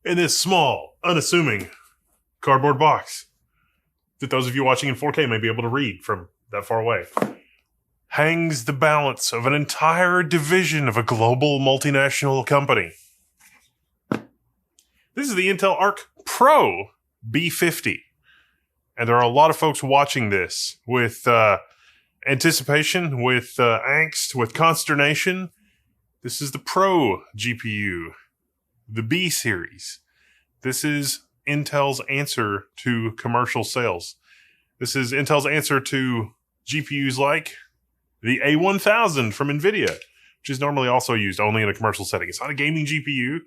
in this small, unassuming cardboard box that those of you watching in 4K may be able to read from that far away, hangs the balance of an entire division of a global multinational company. This is the Intel Arc Pro B50. And there are a lot of folks watching this with anticipation, with angst, with consternation. This is the Pro GPU, the B series. This is Intel's answer to commercial sales. This is Intel's answer to GPUs like the A1000 from Nvidia, which is normally also used only in a commercial setting. It's not a gaming GPU,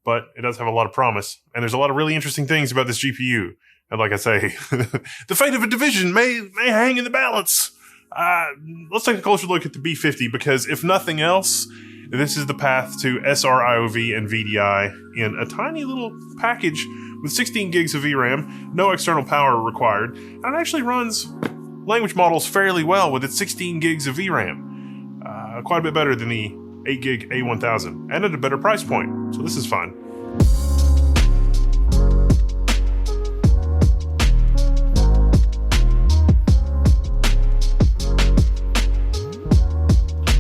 but it does have a lot of promise. And there's a lot of really interesting things about this GPU. And like I say, the fate of a division may hang in the balance. Let's take a closer look at the B50, because if nothing else, this is the path to SR-IOV and VDI in a tiny little package with 16 gigs of VRAM, no external power required, and it actually runs language models fairly well with its 16 gigs of VRAM. Quite a bit better than the 8 gig A1000, and at a better price point, so this is fun.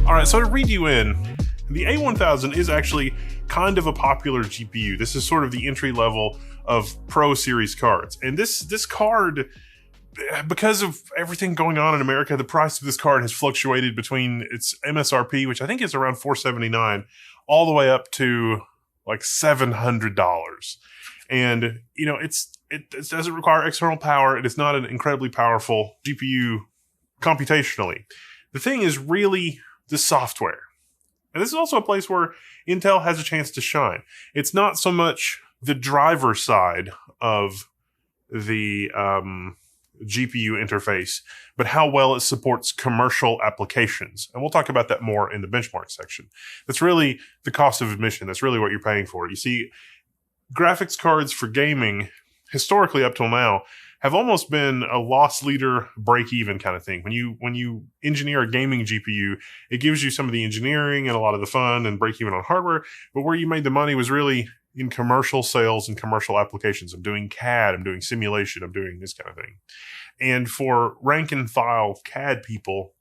Alright, so to read you in, the A1000 is actually kind of a popular GPU. This is sort of the entry level of Pro Series cards. And this card, because of everything going on in America, the price of this card has fluctuated between its MSRP, which I think is around $479, all the way up to like $700. And, you know, it doesn't require external power. It is not an incredibly powerful GPU computationally. The thing is really the software. And this is also a place where Intel has a chance to shine. It's not so much the driver side of the GPU interface, but how well it supports commercial applications. And we'll talk about that more in the benchmark section. That's really the cost of admission. That's really what you're paying for. You see, graphics cards for gaming, historically up till now, have almost been a loss leader, break even kind of thing. When you engineer a gaming GPU, it gives you some of the engineering and a lot of the fun and break even on hardware. But where you made the money was really in commercial sales and commercial applications. I'm doing CAD, I'm doing simulation, I'm doing this kind of thing. And for rank and file CAD people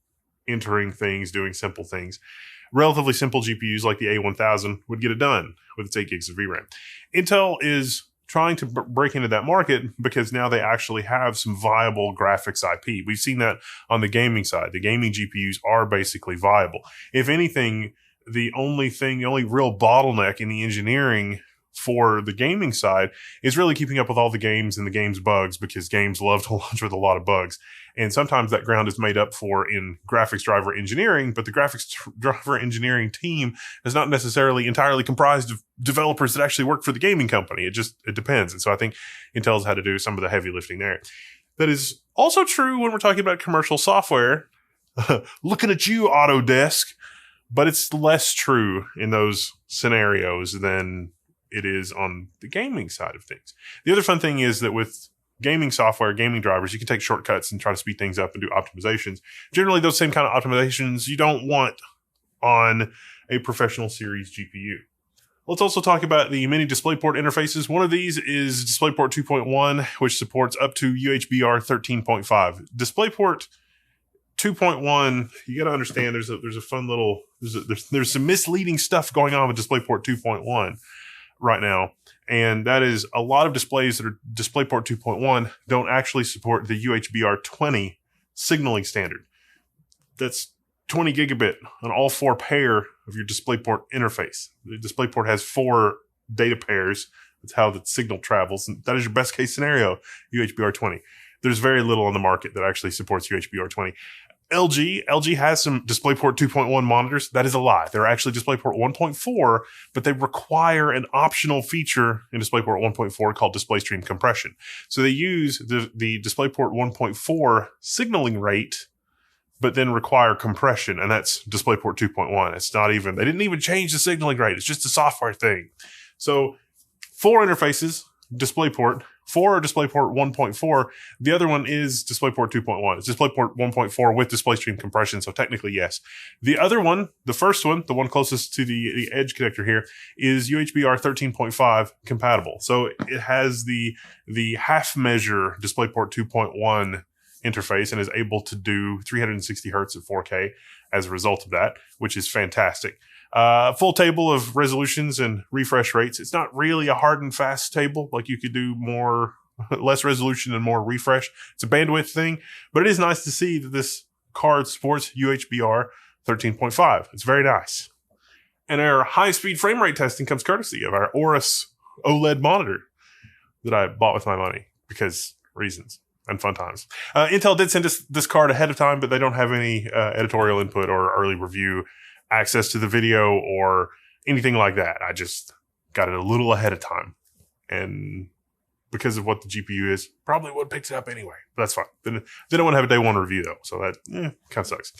entering things, doing simple things, relatively simple GPUs like the A1000 would get it done with its 8 gigs of VRAM. Intel is trying to break into that market because now they actually have some viable graphics IP. We've seen that on the gaming side. The gaming GPUs are basically viable. If anything, the only real bottleneck in the engineering for the gaming side is really keeping up with all the games and the game's bugs, because games love to launch with a lot of bugs. And sometimes that ground is made up for in graphics driver engineering, but the graphics driver engineering team is not necessarily entirely comprised of developers that actually work for the gaming company. It depends. And so I think Intel's had to do some of the heavy lifting there. That is also true when we're talking about commercial software. Looking at you, Autodesk. But it's less true in those scenarios than it is on the gaming side of things. The other fun thing is that with gaming software, gaming drivers, you can take shortcuts and try to speed things up and do optimizations. Generally, those same kind of optimizations you don't want on a professional series GPU. Let's also talk about the mini DisplayPort interfaces. One of these is DisplayPort 2.1, which supports up to UHBR 13.5. DisplayPort 2.1, you got to understand there's a fun little, there's some misleading stuff going on with DisplayPort 2.1 right now. And that is a lot of displays that are DisplayPort 2.1 don't actually support the UHBR 20 signaling standard. That's 20 gigabit on all 4 pair of your DisplayPort interface. The DisplayPort has 4 data pairs. That's how the signal travels. And that is your best case scenario, UHBR 20. There's very little on the market that actually supports UHBR 20. LG has some DisplayPort 2.1 monitors. That is a lie. They're actually DisplayPort 1.4, but they require an optional feature in DisplayPort 1.4 called DisplayStream compression. So they use the DisplayPort 1.4 signaling rate, but then require compression, and that's DisplayPort 2.1. It's not even, they didn't even change the signaling rate. It's just a software thing. So 4 interfaces, DisplayPort, for DisplayPort 1.4. The other one is DisplayPort 2.1. It's DisplayPort 1.4 with DisplayStream compression, so technically yes. The other one, the first one, the one closest to the edge connector here, is UHBR 13.5 compatible. So it has the half measure DisplayPort 2.1 interface and is able to do 360 hertz at 4K as a result of that, which is fantastic. Full table of resolutions and refresh rates. It's not really a hard and fast table. Like, you could do less resolution and more refresh. It's a bandwidth thing, but it is nice to see that this card supports UHBR 13.5. It's very nice. And our high-speed frame rate testing comes courtesy of our Aorus OLED monitor that I bought with my money because reasons and fun times. Intel did send us this card ahead of time, but they don't have any editorial input or early review access to the video or anything like that. I just got it a little ahead of time. And because of what the GPU is, probably would have picked it up anyway. But that's fine. Then they don't want to have a day one review though. So that kind of sucks.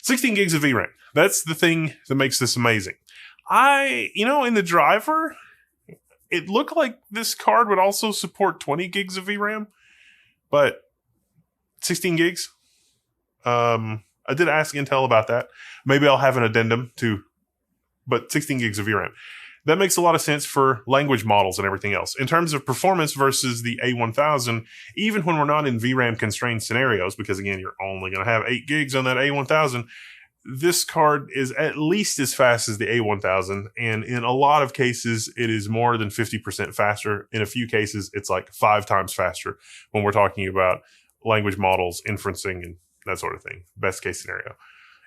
16 gigs of VRAM. That's the thing that makes this amazing. In the driver, it looked like this card would also support 20 gigs of VRAM, but 16 gigs. I did ask Intel about that. Maybe I'll have an addendum but 16 gigs of VRAM. That makes a lot of sense for language models and everything else. In terms of performance versus the A1000, even when we're not in VRAM constrained scenarios, because again, you're only going to have 8 gigs on that A1000, this card is at least as fast as the A1000. And in a lot of cases, it is more than 50% faster. In a few cases, it's like 5 times faster when we're talking about language models, inferencing, and that sort of thing. Best case scenario.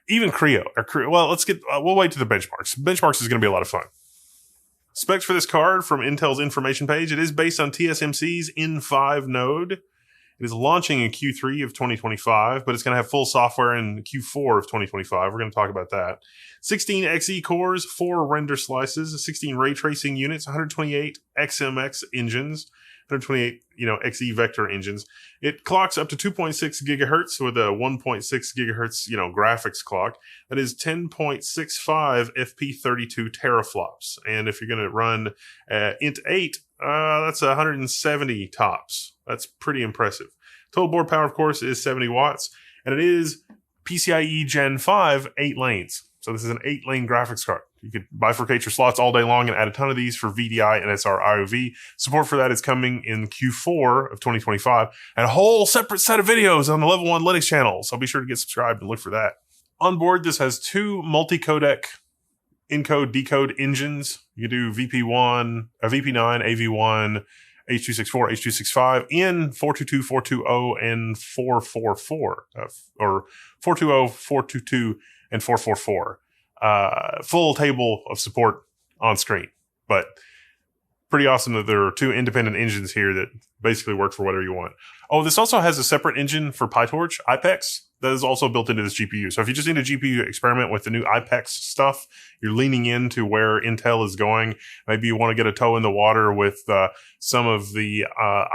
Even Creo. Well, we'll wait to the benchmarks. Benchmarks is going to be a lot of fun. Specs for this card from Intel's information page. It is based on TSMC's N5 node. It is launching in Q3 of 2025, but it's going to have full software in Q4 of 2025. We're going to talk about that. 16 Xe cores, 4 render slices, 16 ray tracing units, 128 XMX engines, 128, Xe vector engines. It clocks up to 2.6 gigahertz with a 1.6 gigahertz, graphics clock. That is 10.65 FP32 teraflops. And if you're going to run int 8, that's 170 tops. That's pretty impressive. Total board power, of course, is 70 watts. And it is PCIe Gen 5, 8 lanes. So this is an 8-lane graphics card. You could bifurcate your slots all day long and add a ton of these for VDI and SR-IOV. Support for that is coming in Q4 of 2025. And a whole separate set of videos on the Level 1 Linux channel. So be sure to get subscribed and look for that. On board, this has 2 multi-codec encode decode engines. You can do VP9, AV1, H.264, H.265 in 422, 420, and 444, or 420, 422, and 444. Full table of support on screen, but pretty awesome that there are 2 independent engines here that basically work for whatever you want. Oh, this also has a separate engine for PyTorch, IPEX, that is also built into this GPU. So if you just need a GPU to experiment with the new IPEX stuff, you're leaning into where Intel is going. Maybe you want to get a toe in the water with some of the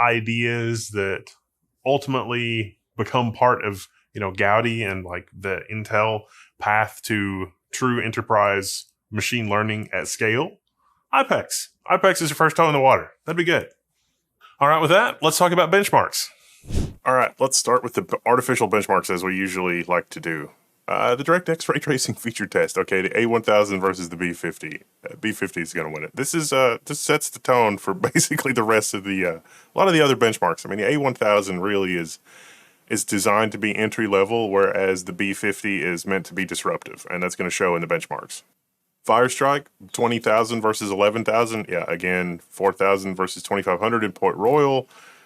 ideas that ultimately become part of, Gaudi and like the Intel path to true enterprise machine learning at scale. IPEX. IPEX is your first toe in the water. That'd be good. All right, with that, let's talk about benchmarks. All right, let's start with the artificial benchmarks as we usually like to do. The DirectX ray tracing feature test. Okay, the A1000 versus the B50. B50 is going to win it. This sets the tone for basically the rest of a lot of the other benchmarks. I mean, the A1000 really is designed to be entry level, whereas the B50 is meant to be disruptive, and that's going to show in the benchmarks. Firestrike, 20,000 versus 11,000. Yeah, again, 4,000 versus 2,500 in Port Royal,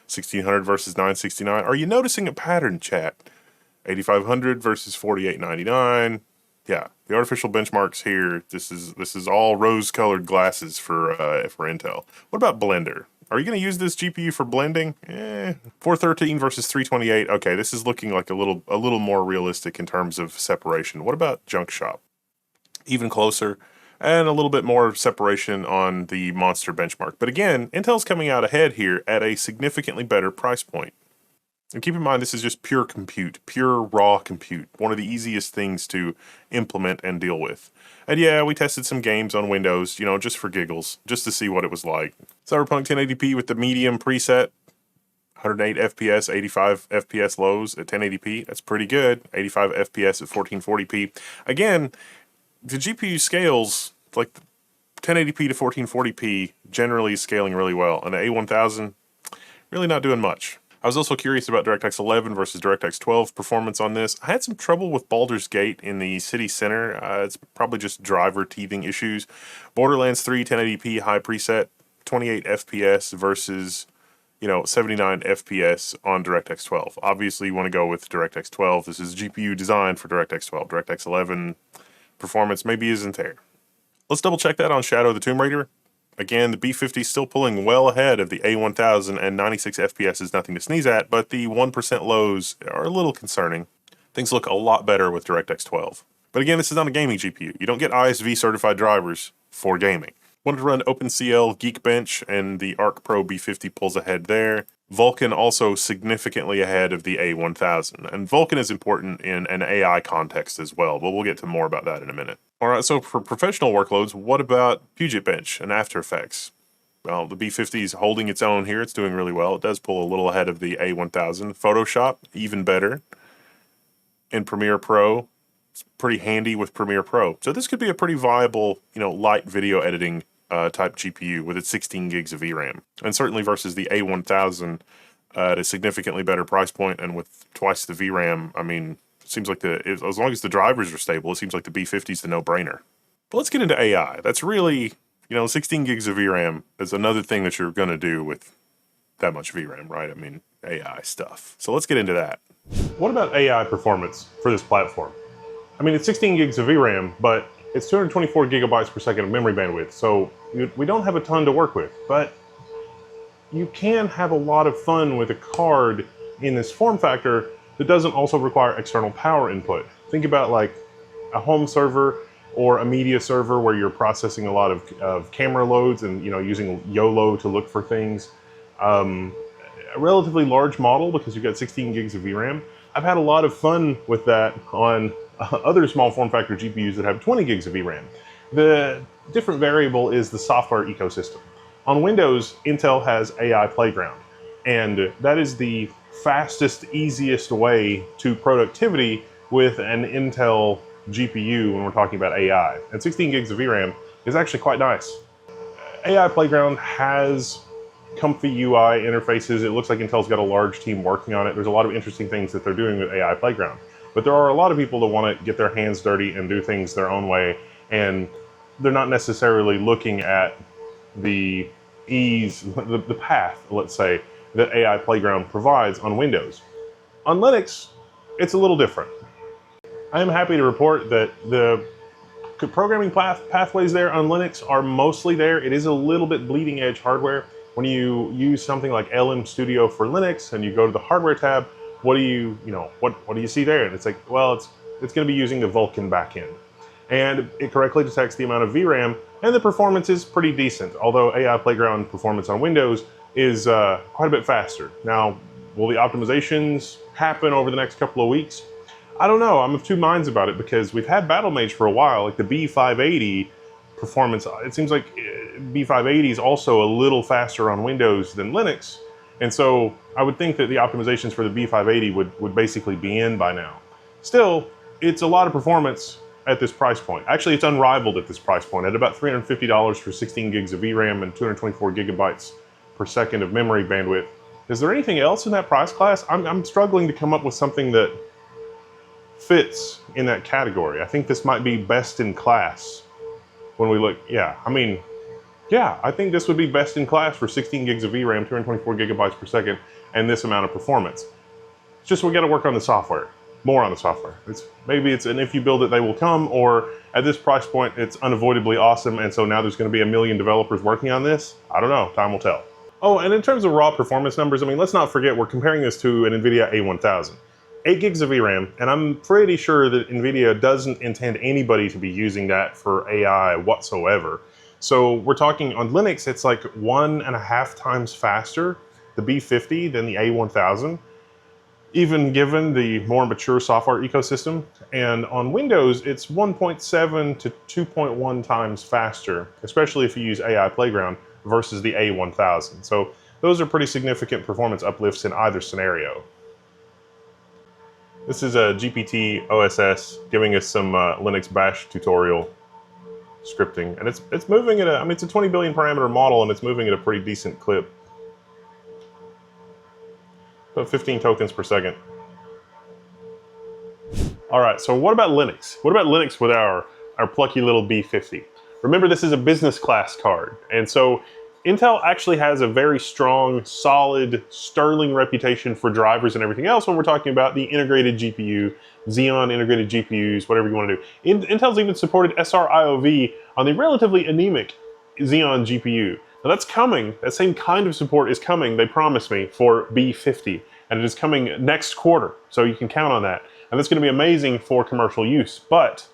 1,600 versus 969. Are you noticing a pattern, chat? 8,500 versus 4,899. Yeah, the artificial benchmarks here. This is all rose-colored glasses for Intel. What about Blender? Are you going to use this GPU for blending? 413 versus 328. Okay, this is looking like a little more realistic in terms of separation. What about Junk Shop? Even closer, and a little bit more separation on the Monster benchmark. But again, Intel's coming out ahead here at a significantly better price point. And keep in mind, this is just pure compute, pure raw compute. One of the easiest things to implement and deal with. And yeah, we tested some games on Windows, just for giggles, just to see what it was like. Cyberpunk 1080p with the medium preset. 108 FPS, 85 FPS lows at 1080p. That's pretty good. 85 FPS at 1440p. Again, the GPU scales like 1080p to 1440p generally is scaling really well, and the A1000 really not doing much. I was also curious about DirectX 11 versus DirectX 12 performance on this. I had some trouble with Baldur's Gate in the city center. It's probably just driver teething issues. Borderlands 3 1080p high preset, 28 FPS versus 79 FPS on DirectX 12. Obviously, you want to go with DirectX 12. This is GPU designed for DirectX 12. DirectX 11 performance maybe isn't there. Let's double check that on Shadow of the Tomb Raider. Again, the B50 is still pulling well ahead of the A1000, and 96 FPS is nothing to sneeze at, but the 1% lows are a little concerning. Things look a lot better with DirectX 12. But again, this is not a gaming GPU. You don't get ISV certified drivers for gaming. Wanted to run OpenCL Geekbench, and the Arc Pro B50 pulls ahead there. Vulkan also significantly ahead of the A1000, and Vulkan is important in an AI context as well, but we'll get to more about that in a minute. Alright, so for professional workloads, what about Puget Bench and After Effects? Well, the B50 is holding its own here. It's doing really well. It does pull a little ahead of the A1000. Photoshop, even better. In Premiere Pro, it's pretty handy with Premiere Pro. So this could be a pretty viable, light video editing type GPU with its 16 gigs of VRAM. And certainly versus the A1000 at a significantly better price point and with twice the VRAM, I mean, it seems like as long as the drivers are stable, it seems like the B50 is the no-brainer. But let's get into AI. That's really, 16 gigs of VRAM is another thing that you're going to do with that much VRAM, right? I mean, AI stuff. So let's get into that. What about AI performance for this platform? I mean, it's 16 gigs of VRAM, but it's 224 gigabytes per second of memory bandwidth, so we don't have a ton to work with, but you can have a lot of fun with a card in this form factor that doesn't also require external power input. Think about like a home server or a media server where you're processing a lot of camera loads and using YOLO to look for things. A relatively large model because you've got 16 gigs of VRAM. I've had a lot of fun with that on other small form factor GPUs that have 20 gigs of VRAM. The different variable is the software ecosystem. On Windows, Intel has AI Playground, and that is the fastest, easiest way to productivity with an Intel GPU when we're talking about AI. And 16 gigs of VRAM is actually quite nice. AI Playground has comfy UI interfaces. It looks like Intel's got a large team working on it. There's a lot of interesting things that they're doing with AI Playground. But there are a lot of people that want to get their hands dirty and do things their own way, and they're not necessarily looking at the ease, the path, let's say, that AI Playground provides on Windows. On Linux, it's a little different. I am happy to report that the programming pathways there on Linux are mostly there. It is a little bit bleeding edge hardware. When you use something like LM Studio for Linux and you go to the hardware tab, what do you see there? And it's like, well, it's going to be using the Vulkan backend. And it correctly detects the amount of VRAM, and the performance is pretty decent, although AI Playground performance on Windows is quite a bit faster. Now, will the optimizations happen over the next couple of weeks? I don't know. I'm of two minds about it because we've had Battlemage for a while, like the B580 performance. It seems like B580 is also a little faster on Windows than Linux, and so I would think that the optimizations for the B580 would basically be in by now. Still, it's a lot of performance at this price point. Actually, it's unrivaled at this price point, at about $350 for 16 gigs of VRAM and 224 gigabytes per second of memory bandwidth. Is there anything else in that price class? I'm struggling to come up with something that fits in that category. I think this might be best in class when we look, I think this would be best in class for 16 gigs of VRAM, 224 gigabytes per second, and this amount of performance. It's just we got to work on the software, more on the software. Maybe it's an if you build it, they will come, or at this price point, it's unavoidably awesome, and so now there's going to be 1 million developers working on this. I don't know, time will tell. Oh, and in terms of raw performance numbers, I mean, let's not forget we're comparing this to an Nvidia A1000. 8 gigs of VRAM, and I'm pretty sure that Nvidia doesn't intend anybody to be using that for AI whatsoever. So we're talking on Linux, it's like 1.5 times faster, the B50, than the A1000, even given the more mature software ecosystem. And on Windows, it's 1.7 to 2.1 times faster, especially if you use AI Playground versus the A1000. So those are pretty significant performance uplifts in either scenario. This is a GPT OSS giving us some Linux Bash tutorial scripting, and it's moving at it's a 20 billion parameter model, and it's moving at a pretty decent clip. About 15 tokens per second. All right, so what about Linux? What about Linux with our plucky little B50? Remember, this is a business class card, and so Intel actually has a very strong, solid, sterling reputation for drivers and everything else when we're talking about the integrated GPU, Xeon integrated GPUs, whatever you want to do. Intel's even supported SR-IOV on the relatively anemic Xeon GPU. Now that's coming, that same kind of support is coming, they promised me, for B50, and it is coming next quarter, so you can count on that. And that's going to be amazing for commercial use, but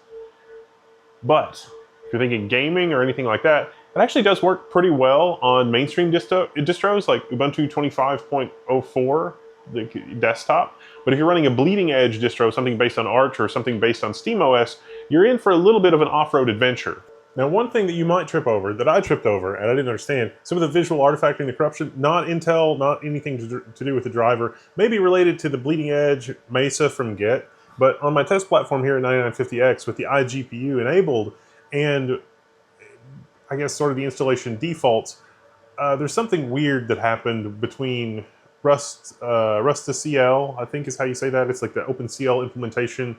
if you're thinking gaming or anything like that, it actually does work pretty well on mainstream distros like Ubuntu 25.04, the desktop. But if you're running a bleeding edge distro, something based on Arch or something based on SteamOS, you're in for a little bit of an off-road adventure. Now, one thing that you might trip over, that I tripped over, and I didn't understand, some of the visual artifacting, the corruption, not Intel, not anything to do with the driver, maybe related to the bleeding edge Mesa from Get, but on my test platform here at 9950X with the iGPU enabled, and I guess sort of the installation defaults, there's something weird that happened between Rust to CL, I think is how you say that. It's like the OpenCL implementation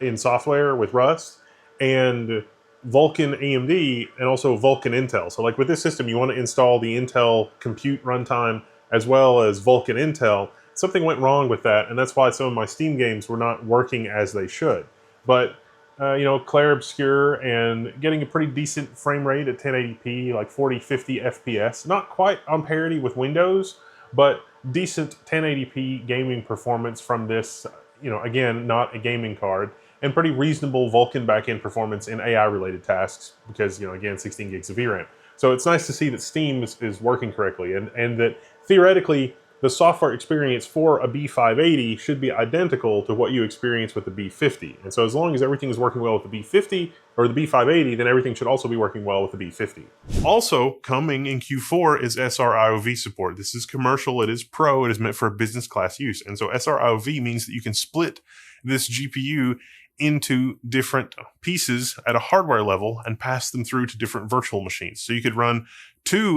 in software with Rust, and Vulkan AMD, and also Vulkan Intel. So like with this system, you want to install the Intel compute runtime as well as Vulkan Intel. Something went wrong with that, and that's why some of my Steam games were not working as they should. But you know, Clair Obscure and getting a pretty decent frame rate at 1080p, like 40, 50 FPS. Not quite on parity with Windows, but decent 1080p gaming performance from this, you know, again, not a gaming card, and pretty reasonable Vulkan backend performance in AI-related tasks because, you know, again, 16 gigs of VRAM. So it's nice to see that Steam is working correctly, and that theoretically, the software experience for a B580 should be identical to what you experience with the B50. And so as long as everything is working well with the B50 or the B580, then everything should also be working well with the B50. Also coming in Q4 is SR-IOV support. This is commercial, it is pro, it is meant for business class use. And so SR-IOV means that you can split this GPU into different pieces at a hardware level and pass them through to different virtual machines. So you could run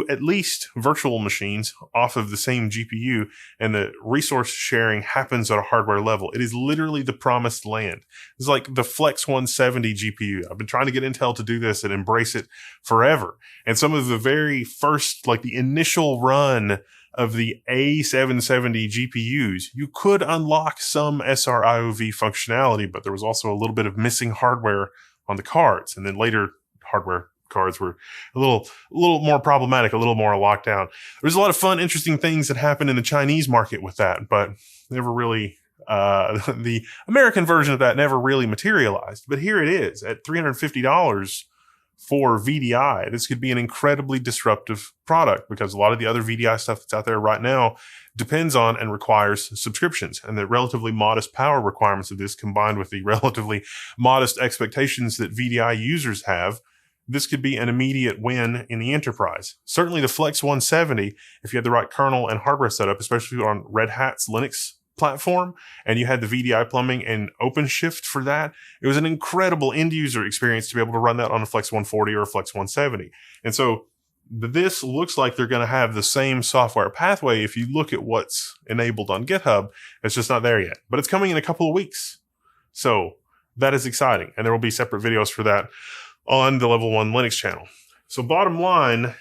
at least virtual machines off of the same GPU, and the resource sharing happens at a hardware level. It is literally the promised land. It's like the Flex 170 GPU. I've been trying to get Intel to do this and embrace it forever. And some of the very first, like the initial run of the A770 GPUs, you could unlock some SR-IOV functionality, but there was also a little bit of missing hardware on the cards. And then later hardware cards were a little more problematic, a little more locked down. There's a lot of fun, interesting things that happened in the Chinese market with that, but never really, the American version of that never really materialized. But here it is at $350 for VDI. This could be an incredibly disruptive product because a lot of the other VDI stuff that's out there right now depends on and requires subscriptions, and the relatively modest power requirements of this combined with the relatively modest expectations that VDI users have, this could be an immediate win in the enterprise. Certainly the Flex 170, if you had the right kernel and hardware setup, especially on Red Hat's Linux platform, and you had the VDI plumbing and OpenShift for that, it was an incredible end user experience to be able to run that on a Flex 140 or a Flex 170. And so this looks like they're going to have the same software pathway if you look at what's enabled on GitHub. It's just not there yet, but it's coming in a couple of weeks. So that is exciting. And there will be separate videos for that on the Level 1 Linux channel. So bottom line,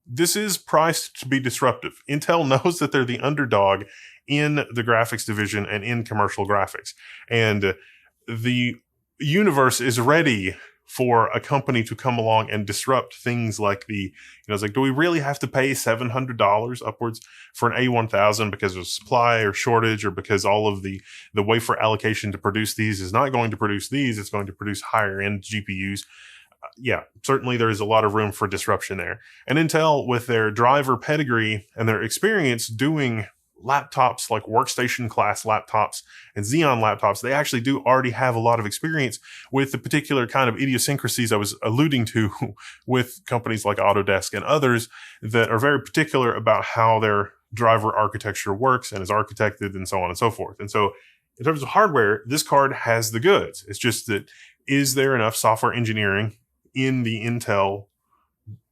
this is priced to be disruptive. Intel knows that they're the underdog in the graphics division and in commercial graphics. And the universe is ready for a company to come along and disrupt things like it's like, do we really have to pay $700 upwards for an A1000 because of supply or shortage, or because all of the wafer allocation to produce these is not going to produce these, it's going to produce higher end GPUs? Yeah, certainly there is a lot of room for disruption there. And Intel, with their driver pedigree and their experience doing laptops like workstation class laptops and Xeon laptops, they actually do already have a lot of experience with the particular kind of idiosyncrasies I was alluding to with companies like Autodesk and others that are very particular about how their driver architecture works and is architected and so on and so forth. And so in terms of hardware, this card has the goods. It's just that, is there enough software engineering in the Intel,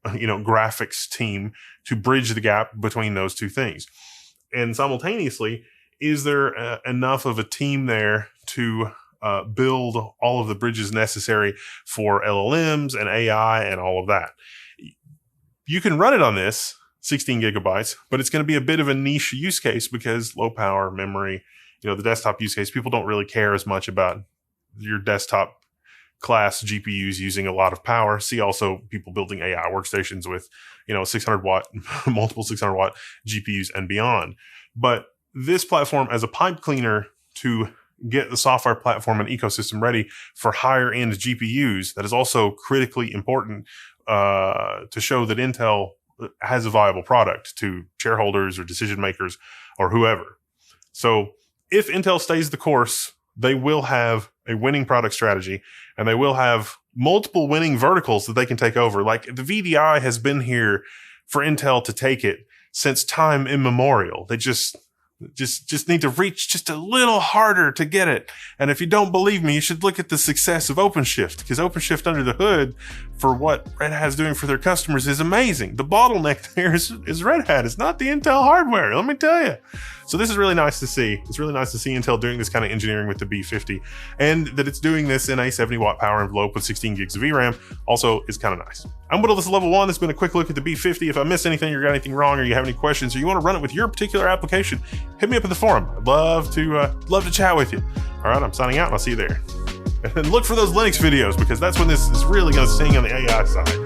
graphics team to bridge the gap between those two things? And simultaneously, is there enough of a team there to build all of the bridges necessary for LLMs and AI and all of that? You can run it on this 16 gigabytes, but it's going to be a bit of a niche use case because low power memory, the desktop use case, people don't really care as much about your desktop class GPUs using a lot of power. See also people building AI workstations with, 600 watt, multiple 600 watt GPUs and beyond. But this platform as a pipe cleaner to get the software platform and ecosystem ready for higher end GPUs, that is also critically important to show that Intel has a viable product to shareholders or decision makers or whoever. So if Intel stays the course, they will have a winning product strategy and they will have multiple winning verticals that they can take over. Like the VDI has been here for Intel to take it since time immemorial. They just need to reach just a little harder to get it. And if you don't believe me, you should look at the success of OpenShift, because OpenShift under the hood for what Red Hat is doing for their customers is amazing. The bottleneck there is Red Hat. It's not the Intel hardware, let me tell you. So this is really nice to see. It's really nice to see Intel doing this kind of engineering with the B50, and that it's doing this in a 70 watt power envelope with 16 gigs of VRAM also is kind of nice. I'm Whittle, this is level 1. This has been a quick look at the B50. If I missed anything or got anything wrong, or you have any questions, or you want to run it with your particular application, hit me up in the forum. I'd love to chat with you. All right, I'm signing out and I'll see you there. And look for those Linux videos, because that's when this is really going to sing on the AI side.